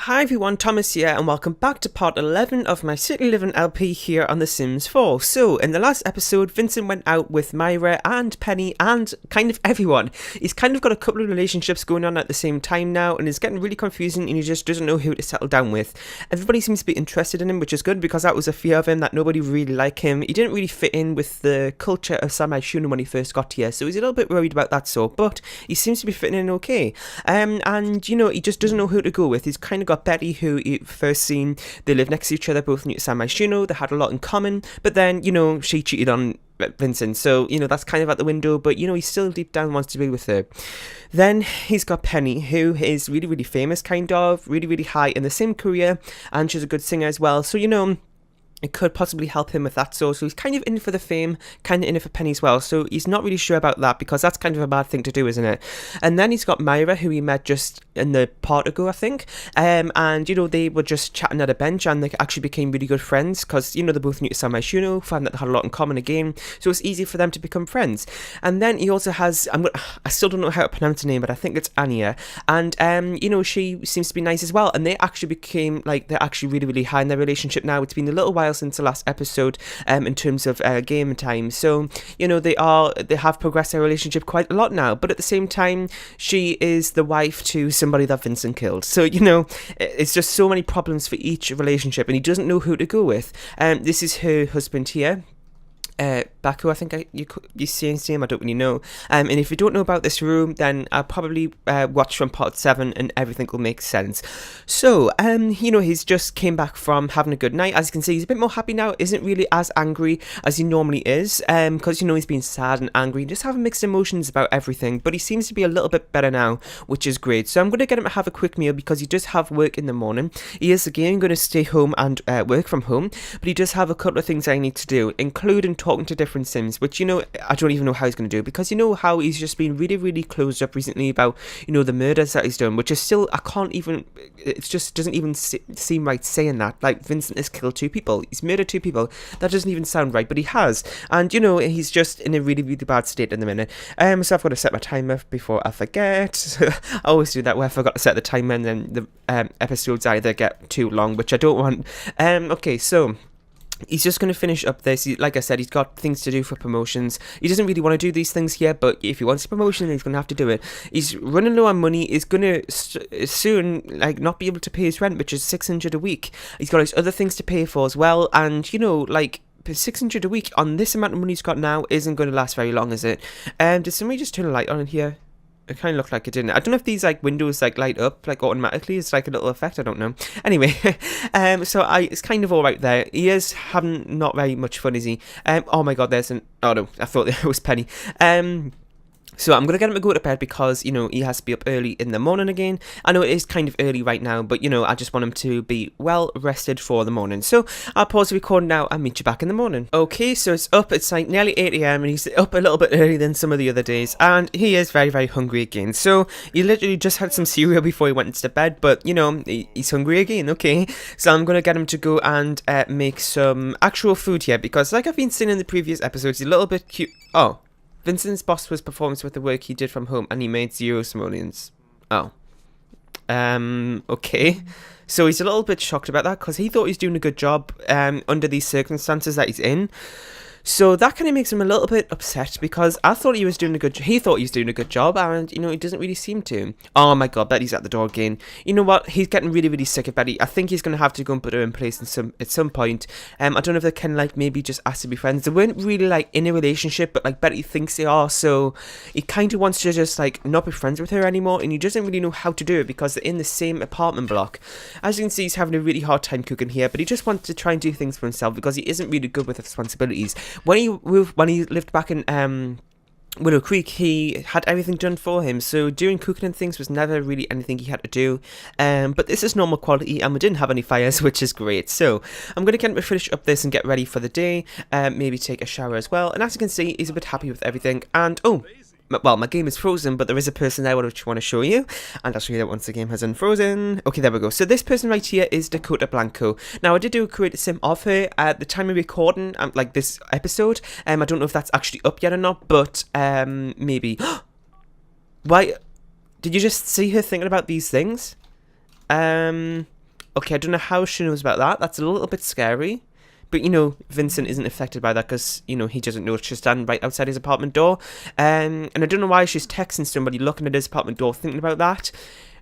Hi everyone, Thomas here, and welcome back to part 11 of my City Living LP here on The Sims 4. So, in the last episode, Vincent went out with Myra and Penny and kind of everyone. He's kind of got a couple of relationships going on at the same time now, and it's getting really confusing, and he just doesn't know who to settle down with. Everybody seems to be interested in him, which is good, because that was a fear of him, that nobody really liked him. He didn't really fit in with the culture of SimsAmino when he first got here, so he's a little bit worried about that sort, but he seems to be fitting in okay. And, you know, he just doesn't know who to go with. He's kind of got Betty, who you first seen, they live next to each other, both new to SimsAmino, they had a lot in common, but then, you know, she cheated on Vincent, so, you know, that's kind of out the window, but, you know, he still deep down wants to be with her. Then he's got Penny, who is really, really famous, kind of, really, really high in the sim career, and she's a good singer as well, so, you know, it could possibly help him with that so he's kind of in for the fame, kind of in it for Penny as well, so he's not really sure about that, because that's kind of a bad thing to do, isn't it? And then he's got Myra, who he met just in the part ago, I think, and, you know, they were just chatting at a bench, and they actually became really good friends, because, you know, they're both new to SimsAmino, found that they had a lot in common again, so it's easy for them to become friends. And then he also has, I still don't know how to pronounce her name, but I think it's Anya, and, you know, she seems to be nice as well, and they actually became, like, they're actually really, really high in their relationship now. It's been a little while since the last episode in terms of game time, so, you know, they have progressed their relationship quite a lot now, but at the same time, she is the wife to somebody that Vincent killed, so, you know, it's just so many problems for each relationship, and he doesn't know who to go with. This is her husband here, Baku, I think you see his name, I don't really know, and if you don't know about this room, then I'll probably watch from part 7 and everything will make sense. So, you know, he's just came back from having a good night. As you can see, he's a bit more happy now, isn't really as angry as he normally is, because, you know, he's been sad and angry, just having mixed emotions about everything, but he seems to be a little bit better now, which is great. So I'm going to get him to have a quick meal, because he does have work in the morning. He is again going to stay home and work from home, but he does have a couple of things I need to do, including talking to different Sims, which, you know, I don't even know how he's going to do, because, you know, how he's just been really, really closed up recently about, you know, the murders that he's done, which is still, it just doesn't even seem right saying that. Like, Vincent has killed 2 people, he's murdered 2 people, that doesn't even sound right, but he has, and, you know, he's just in a really, really bad state in the minute. So I've got to set my timer before I forget. I always do that, where I forgot to set the timer, and then the episodes either get too long, which I don't want. Okay, so he's just going to finish up this. Like I said, he's got things to do for promotions. He doesn't really want to do these things here, but if he wants a promotion, he's going to have to do it. He's running low on money. He's going to soon, like, not be able to pay his rent, which is 600 a week. He's got his other things to pay for as well, and, you know, like, 600 a week on this amount of money he's got now isn't going to last very long, is it? Did somebody just turn a light on in here? It kind of looked like it didn't. I don't know if these, like, windows, like, light up, like, automatically. It's like a little effect, I don't know. Anyway, so it's kind of alright there. He is having not very much fun, is he? Oh my god, oh no, I thought it was Penny. So I'm going to get him to go to bed, because, you know, he has to be up early in the morning again. I know it is kind of early right now, but, you know, I just want him to be well rested for the morning. So I'll pause the recording now and meet you back in the morning. Okay, so it's like nearly 8 AM, and he's up a little bit earlier than some of the other days, and he is very, very hungry again. So he literally just had some cereal before he went into bed, but, you know, he's hungry again, okay? So I'm going to get him to go and make some actual food here, because, like I've been saying in the previous episodes, he's a little bit cute. Oh. Vincent's boss was performance with the work he did from home, and he made 0 simoleons. Oh. Okay. So he's a little bit shocked about that, because he thought he was doing a good job under these circumstances that he's in. So that kind of makes him a little bit upset, because he thought he was doing a good job, and, you know, he doesn't really seem to. Oh my god, Betty's at the door again. You know what? He's getting really, really sick of Betty. I think he's going to have to go and put her in place at some point. I don't know if they can, like, maybe just ask to be friends. They weren't really, like, in a relationship, but, like, Betty thinks they are, so he kind of wants to just, like, not be friends with her anymore, and he doesn't really know how to do it, because they're in the same apartment block. As you can see, he's having a really hard time cooking here, but he just wants to try and do things for himself, because he isn't really good with responsibilities. When he lived back in Willow Creek, he had everything done for him, so doing cooking and things was never really anything he had to do, but this is normal quality, and we didn't have any fires, which is great. So I'm going to get him to finish up this and get ready for the day, maybe take a shower as well, and as you can see, he's a bit happy with everything. And oh, well, my game is frozen, but there is a person there which I want to show you, and I'll show you that once the game has unfrozen. Okay, there we go. So this person right here is Dakota Blanco. Now, I did do a creative sim of her at the time of recording, like this episode. I don't know if that's actually up yet or not, but maybe. Why? Did you just see her thinking about these things? Okay, I don't know how she knows about that. That's a little bit scary. But, you know, Vincent isn't affected by that because, you know, he doesn't know she's standing right outside his apartment door. And I don't know why she's texting somebody looking at his apartment door thinking about that.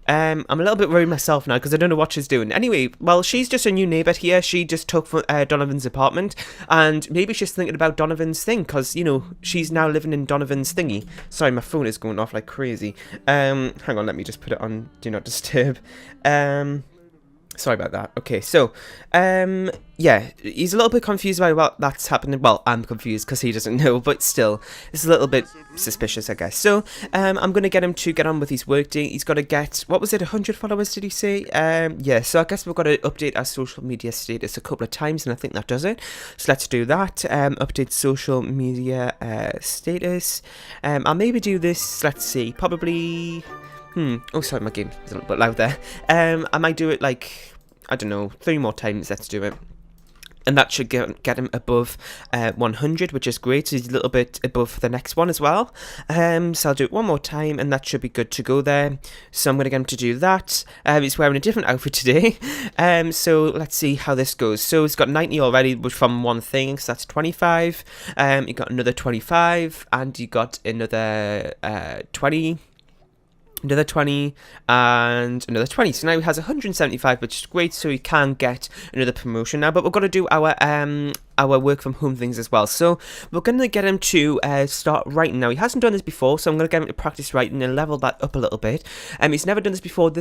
I'm a little bit worried myself now because I don't know what she's doing. Anyway, well, she's just a new neighbour here. She just took Donovan's apartment, and maybe she's thinking about Donovan's thing because, you know, she's now living in Donovan's thingy. Sorry, my phone is going off like crazy. Hang on, let me just put it on Do Not Disturb. Sorry about that. Okay, so, yeah, he's a little bit confused about what that's happening. Well, I'm confused because he doesn't know, but still, it's a little bit suspicious, I guess. So, I'm going to get him to get on with his workday. He's got to get, what was it, 100 followers, did he say? Yeah, so I guess we've got to update our social media status a couple of times, and I think that does it. So let's do that. Update social media status. I'll maybe do this, let's see, probably... Oh, sorry, my game is a little bit loud there. I might do it like, I don't know, 3 more times. Let's do it. And that should get him above 100, which is great. So he's a little bit above the next one as well. So I'll do it 1 more time, and that should be good to go there. So I'm going to get him to do that. He's wearing a different outfit today. So let's see how this goes. So he's got 90 already from one thing, so that's 25. You got another 25, and you got another 20. Another 20 and another 20. So now he has 175, which is great. So he can get another promotion now. But we've got to do our work from home things as well. So we're going to get him to start writing now. He hasn't done this before, so I'm going to get him to practice writing and level that up a little bit. He's never done this before.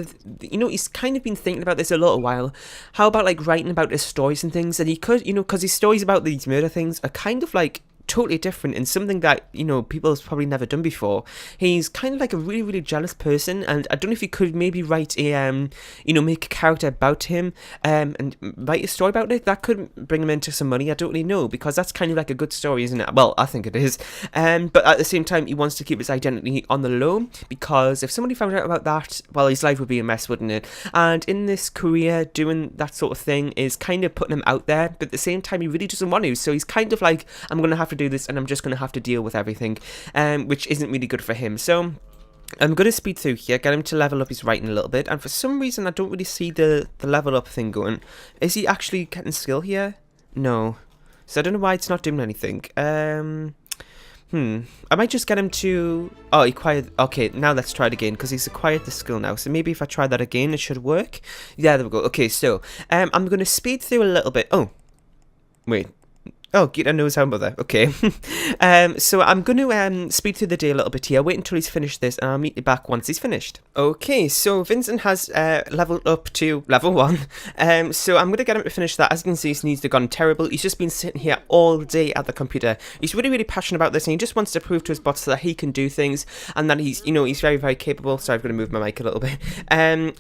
You know, he's kind of been thinking about this a little while. How about like writing about his stories and things? And he could, you know, because his stories about these murder things are kind of like totally different and something that, you know, people have probably never done before. He's kind of like a really, really jealous person, and I don't know if you could maybe write a, you know, make a character about him, and write a story about it. That could bring him into some money. I don't really know, because that's kind of like a good story, isn't it? Well, I think it is. But at the same time, he wants to keep his identity on the low, because if somebody found out about that, well, his life would be a mess, wouldn't it? And in this career, doing that sort of thing is kind of putting him out there, but at the same time, he really doesn't want to. So he's kind of like, I'm going to have to do this, and I'm just going to have to deal with everything, which isn't really good for him. So I'm going to speed through here, get him to level up his writing a little bit, and for some reason I don't really see the level up thing going. Is he actually getting skill here? No. So I don't know why it's not doing anything. I might just get him to... Oh, he acquired... Okay, now let's try it again, because he's acquired the skill now. So maybe if I try that again, it should work. Yeah, there we go. Okay, so I'm going to speed through a little bit. Oh, wait. Oh, Gita knows her mother. Okay. So I'm going to speed through the day a little bit here. Wait until he's finished this, and I'll meet you back once he's finished. Okay, so Vincent has leveled up to level 1. So I'm going to get him to finish that. As you can see, his needs have gone terrible. He's just been sitting here all day at the computer. He's really, really passionate about this, and he just wants to prove to his boss that he can do things, and that he's, you know, he's very, very capable. Sorry, I'm going to move my mic a little bit.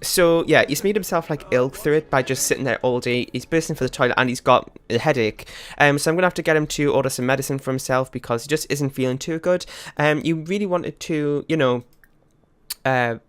So yeah, he's made himself like ill through it by just sitting there all day. He's bursting for the toilet, and he's got a headache. So I'm going to have to get him to order some medicine for himself, because he just isn't feeling too good. You really wanted to, you know,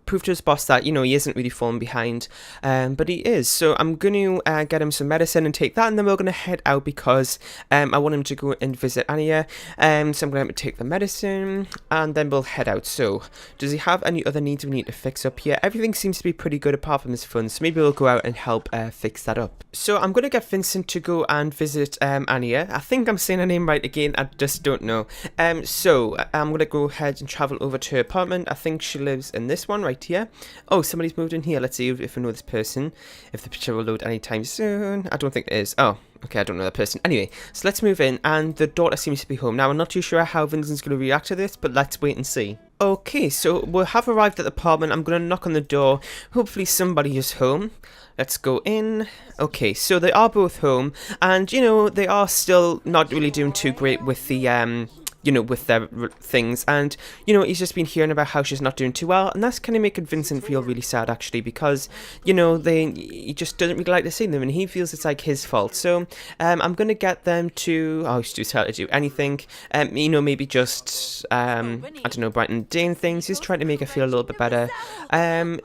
prove to his boss that, you know, he isn't really falling behind, but he is. So I'm going to get him some medicine and take that, and then we're going to head out, because I want him to go and visit Anya. So I'm going to have to take the medicine, and then we'll head out. So does he have any other needs we need to fix up here? Everything seems to be pretty good apart from his fun, so maybe we'll go out and help fix that up. So I'm going to get Vincent to go and visit Anya. I think I'm saying her name right again, I just don't know. So I'm going to go ahead and travel over to her apartment. I think she lives in this one right here. Oh, somebody's moved in here. Let's see if I know this person, if the picture will load anytime soon. I don't think it is. Oh, okay, I don't know that person. Anyway, so let's move in, and the daughter seems to be home. Now, I'm not too sure how Vincent's going to react to this, but let's wait and see. Okay, so we have arrived at the apartment. I'm going to knock on the door. Hopefully somebody is home. Let's go in. Okay, so they are both home, and, you know, they are still not really doing too great with the, you know, with their things, and, you know, he's just been hearing about how she's not doing too well, and that's kind of making Vincent feel really sad, actually, because, you know, he just doesn't really like to see them, and he feels it's like his fault. So I'm going to get them to, oh, he's too tired to do anything, you know, maybe just, I don't know, brighten the day and things. He's trying to make her feel a little bit better.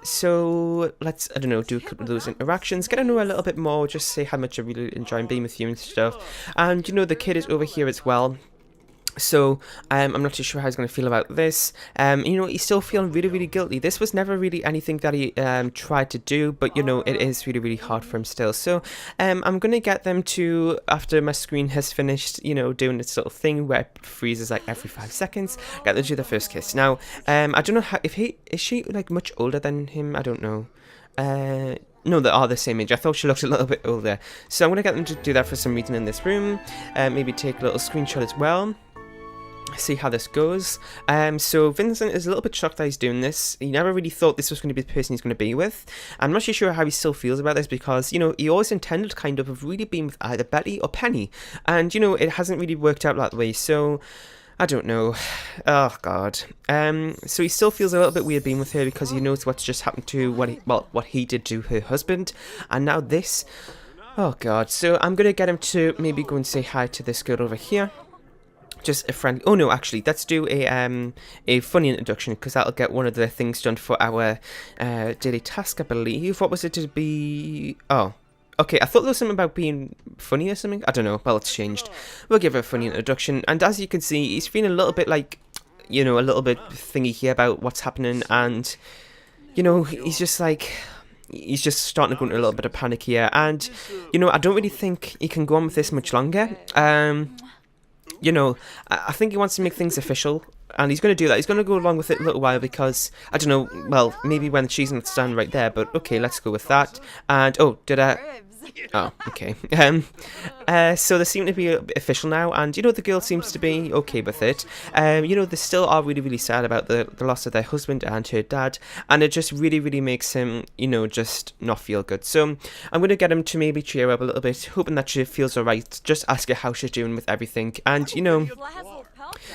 So let's, I don't know, do a couple of those interactions, get to know a little bit more, just say how much I really enjoy being with you and stuff. And, you know, the kid is over here as well. So, I'm not too sure how he's going to feel about this. You know, he's still feeling really, really guilty. This was never really anything that he tried to do, but, you know, it is really, really hard for him still. So, I'm going to get them to, after my screen has finished, you know, doing this little thing where it freezes like every 5 seconds, get them to do their first kiss. Now, I don't know how, is she like much older than him? I don't know. No, they are the same age. I thought she looked a little bit older. So I'm going to get them to do that for some reason in this room. Maybe take a little screenshot as well. See how this goes. So Vincent is a little bit shocked that he's doing this. He never really thought this was going to be the person he's going to be with. I'm not sure how he still feels about this because, you know, he always intended kind of really being with either Betty or Penny. And, you know, it hasn't really worked out that way. So I don't know. Oh, God. So he still feels a little bit weird being with her because he knows what's just happened to what he did to her husband. And now this. Oh, God. So I'm going to get him to maybe go and say hi to this girl over here. Just a friendly. Oh no, actually, let's do a funny introduction because that'll get one of the things done for our daily task, I believe. What was it to be? Oh, okay. I thought there was something about being funny or something. I don't know. Well, it's changed. We'll give her a funny introduction, and as you can see, he's feeling a little bit like, you know, a little bit thingy here about what's happening, and you know, he's just like. He's just starting to go into a little bit of panic here, and you know, I don't really think he can go on with this much longer. You know, I think he wants to make things official, and he's going to do that. He's going to go along with it a little while because, I don't know, well, maybe when she's not standing right there, but okay, let's go with that. And, oh, did I... Oh, okay. So they seem to be official now, and, you know, the girl seems to be okay with it. You know, they still are really, really sad about the loss of their husband and her dad, and it just really, really makes him, you know, just not feel good. So I'm going to get him to maybe cheer up a little bit, hoping that she feels alright. Just ask her how she's doing with everything, and, you know,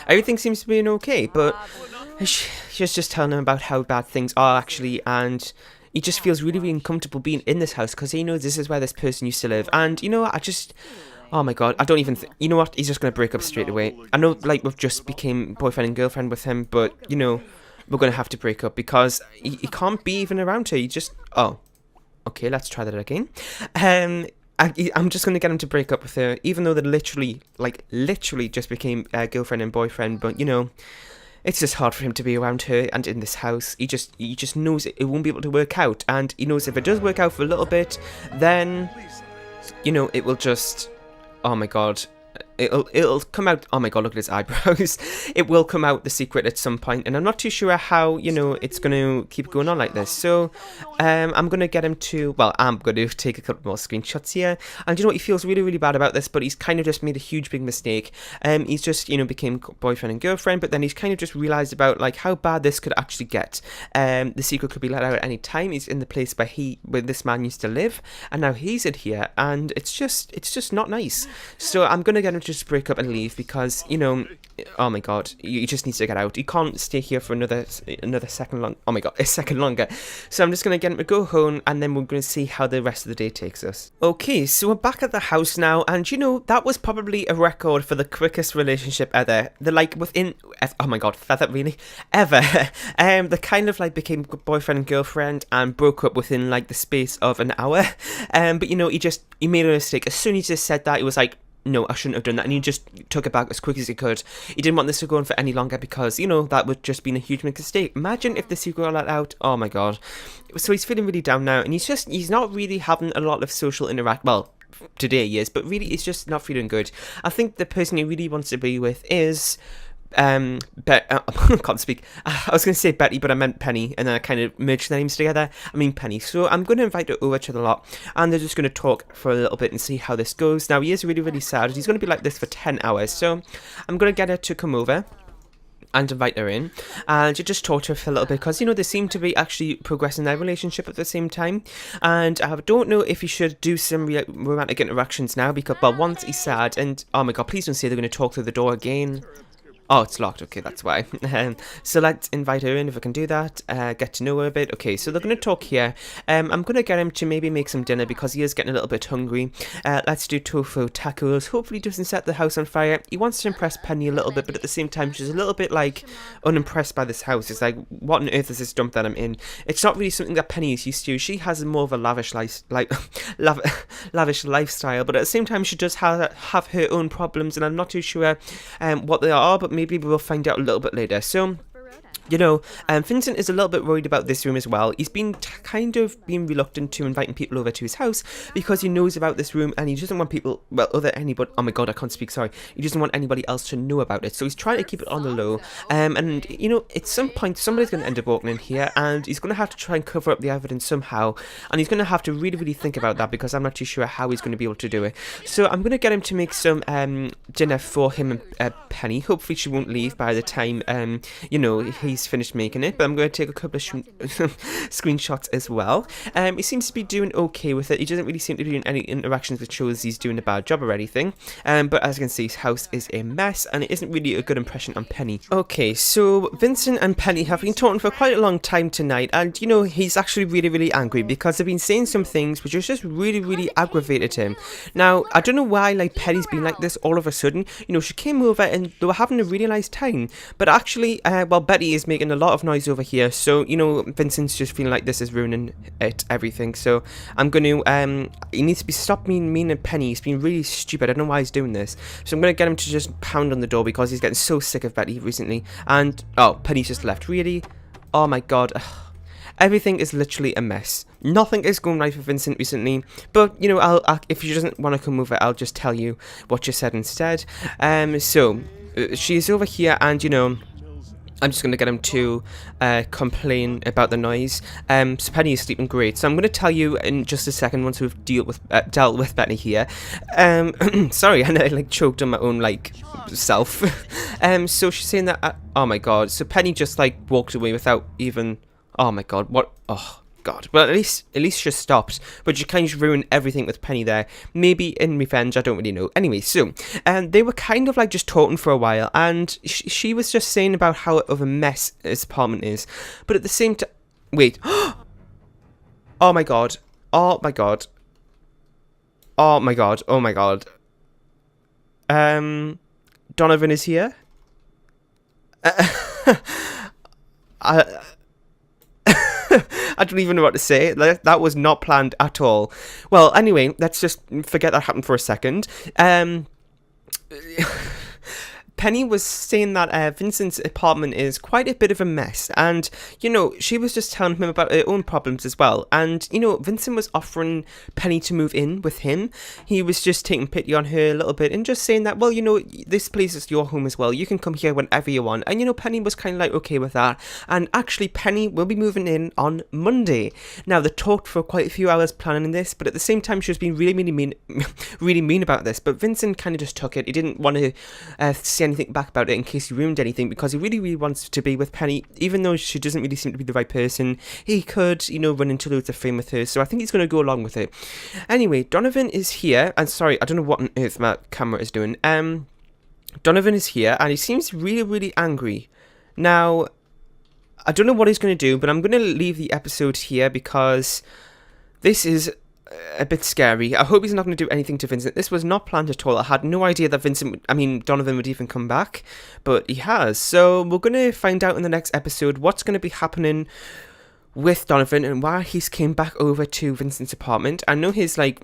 everything seems to be okay, but she's just telling him about how bad things are, actually, and... he just feels really, really uncomfortable being in this house because he knows this is where this person used to live. And, you know, oh my God, I don't even you know what, he's just going to break up straight away. I know, like, we've just became boyfriend and girlfriend with him, but, you know, we're going to have to break up because he can't be even around her. He just, oh, okay, let's try that again. I'm just going to get him to break up with her, even though they literally just became girlfriend and boyfriend, but, you know... it's just hard for him to be around her and in this house. He just knows it won't be able to work out, and he knows if it does work out for a little bit, then, you know, it will just, oh my God, it'll come out. Oh my God, look at his eyebrows. It will come out, the secret, at some point, and I'm not too sure how, you know, it's going to keep going on like this. So I'm going to get him to, well, I'm going to take a couple more screenshots here, and you know what, he feels really, really bad about this, but he's kind of just made a huge big mistake. He's just, you know, became boyfriend and girlfriend, but then he's kind of just realized about like how bad this could actually get. The secret could be let out at any time. He's in the place where this man used to live, and now he's in here, and it's just not nice. So I'm going to get him to just break up and leave because, you know, oh my God, he just needs to get out. He can't stay here for another second long. Oh my God, a second longer. So I'm just going to get him to go home, and then we're going to see how the rest of the day takes us. Okay, so we're back at the house now, and you know, that was probably a record for the quickest relationship ever. Oh my God, that really? Ever. They kind of like became boyfriend and girlfriend and broke up within like the space of an hour. But you know, he made a mistake. As soon as he just said that, he was like, no, I shouldn't have done that, and he just took it back as quick as he could. He didn't want this to go on for any longer because, you know, that would just been a huge mistake. Imagine if the secret got let out. Oh my God. So he's feeling really down now, and he's not really having a lot of social interaction. Well, today he is, but really he's just not feeling good. I think the person he really wants to be with is... I can't speak. I was going to say Betty, but I meant Penny, and then I kind of merged the names together. I mean Penny. So I'm going to invite her over to the lot, and they're just going to talk for a little bit and see how this goes. Now, he is really, really sad. He's going to be like this for 10 hours, so I'm going to get her to come over and invite her in, and you just talk to her for a little bit, because, you know, they seem to be actually progressing their relationship at the same time, and I don't know if you should do some romantic interactions now, because, well, once he's sad, and, oh my God, please don't say they're going to talk through the door again. Oh, it's locked. Okay, that's why. So let's invite her in if I can do that. Get to know her a bit. Okay, so they're going to talk here. I'm going to get him to maybe make some dinner because he is getting a little bit hungry. Let's do tofu tacos. Hopefully he doesn't set the house on fire. He wants to impress Penny a little bit, but at the same time she's a little bit like unimpressed by this house. It's like, what on earth is this dump that I'm in? It's not really something that Penny is used to. She has more of a lavish lavish lifestyle, but at the same time she does have her own problems, and I'm not too sure what they are, but maybe we'll find out a little bit later. So, you know, Vincent is a little bit worried about this room as well. He's been kind of being reluctant to inviting people over to his house because he knows about this room and he doesn't want people, well, anybody, oh my god, I can't speak, sorry. He doesn't want anybody else to know about it, so he's trying to keep it on the low. And, you know, at some point, somebody's going to end up walking in here and he's going to have to try and cover up the evidence somehow. And he's going to have to really, really think about that because I'm not too sure how he's going to be able to do it. So I'm going to get him to make some dinner for him and Penny. Hopefully she won't leave by the time, you know, he's finished making it, but I'm going to take a couple of screenshots as well. He seems to be doing okay with it. He doesn't really seem to be doing any interactions that shows he's doing a bad job or anything, but as you can see, his house is a mess and it isn't really a good impression on Penny. Okay, so Vincent and Penny have been talking for quite a long time tonight, and you know, he's actually really, really angry because they've been saying some things which has just really, really aggravated him. Now, I don't know why like Penny's been like this all of a sudden. You know, she came over and they were having a really nice time, but actually, well, Betty is making a lot of noise over here, so you know, Vincent's just feeling like this is ruining everything. So I'm going to he needs to be stop being mean and Penny. He's been really stupid. I don't know why he's doing this, so I'm going to get him to just pound on the door because he's getting so sick of Betty recently. And oh, Penny's just left. Really? Oh my god. Everything is literally a mess. Nothing is going right for Vincent recently, but you know, I'll if she doesn't want to come over, I'll just tell you what she said instead. So she's over here, and you know, I'm just going to get him to complain about the noise. So Penny is sleeping great. So I'm going to tell you in just a second once we've dealt with Betty here. Sorry, and I like choked on my own like self. So she's saying that. Oh my god. So Penny just like walked away without even. Oh my god. What? Oh. God, well, at least she stopped, but she kind of ruined everything with Penny there. Maybe in revenge, I don't really know. Anyway, so they were kind of like just talking for a while, and she was just saying about how of a mess his apartment is, but at the same time, wait, oh my god, oh my god, oh my god, oh my god, Donovan is here. I don't even know what to say. That was not planned at all. Well, anyway, let's just forget that happened for a second. Penny was saying that Vincent's apartment is quite a bit of a mess, and you know, she was just telling him about her own problems as well. And you know, Vincent was offering Penny to move in with him. He was just taking pity on her a little bit and just saying that, well, you know, this place is your home as well. You can come here whenever you want. And you know, Penny was kind of like okay with that. And actually, Penny will be moving in on Monday. Now, they talked for quite a few hours planning this, but at the same time, she was being really, really mean about this. But Vincent kind of just took it. He didn't want to say anything back about it in case he ruined anything, because he really, really wants to be with Penny, even though she doesn't really seem to be the right person. He could, you know, run into loads of fame with her, so I think he's going to go along with it. Anyway, Donovan is here, and sorry, I don't know what on earth my camera is doing. Donovan is here, and he seems really, really angry. Now, I don't know what he's going to do, but I'm going to leave the episode here because this is a bit scary. I hope he's not going to do anything to Vincent. This was not planned at all. I had no idea that Donovan would even come back, but he has. So we're going to find out in the next episode what's going to be happening with Donovan and why he's came back over to Vincent's apartment. I know his like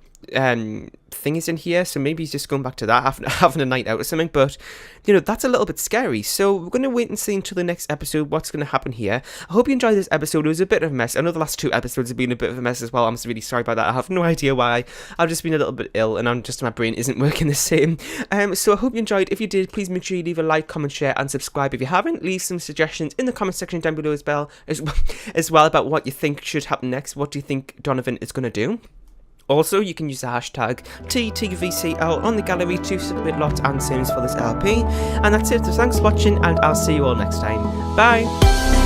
thing is in here, so maybe he's just going back to that after having a night out or something, but you know, that's a little bit scary. So we're going to wait and see until the next episode what's going to happen here. I hope you enjoyed this episode. It was a bit of a mess. I know the last two episodes have been a bit of a mess as well. I'm really sorry about that. I have no idea why. I've just been a little bit ill and my brain isn't working the same. So I hope you enjoyed. If you did, please make sure you leave a like, comment, share and subscribe. If you haven't, leave some suggestions in the comment section down below as well about what you think should happen next. What do you think Donovan is going to do? Also, you can use the hashtag TTVCL on the gallery to submit lots and sims for this LP. And that's it, so thanks for watching, and I'll see you all next time. Bye!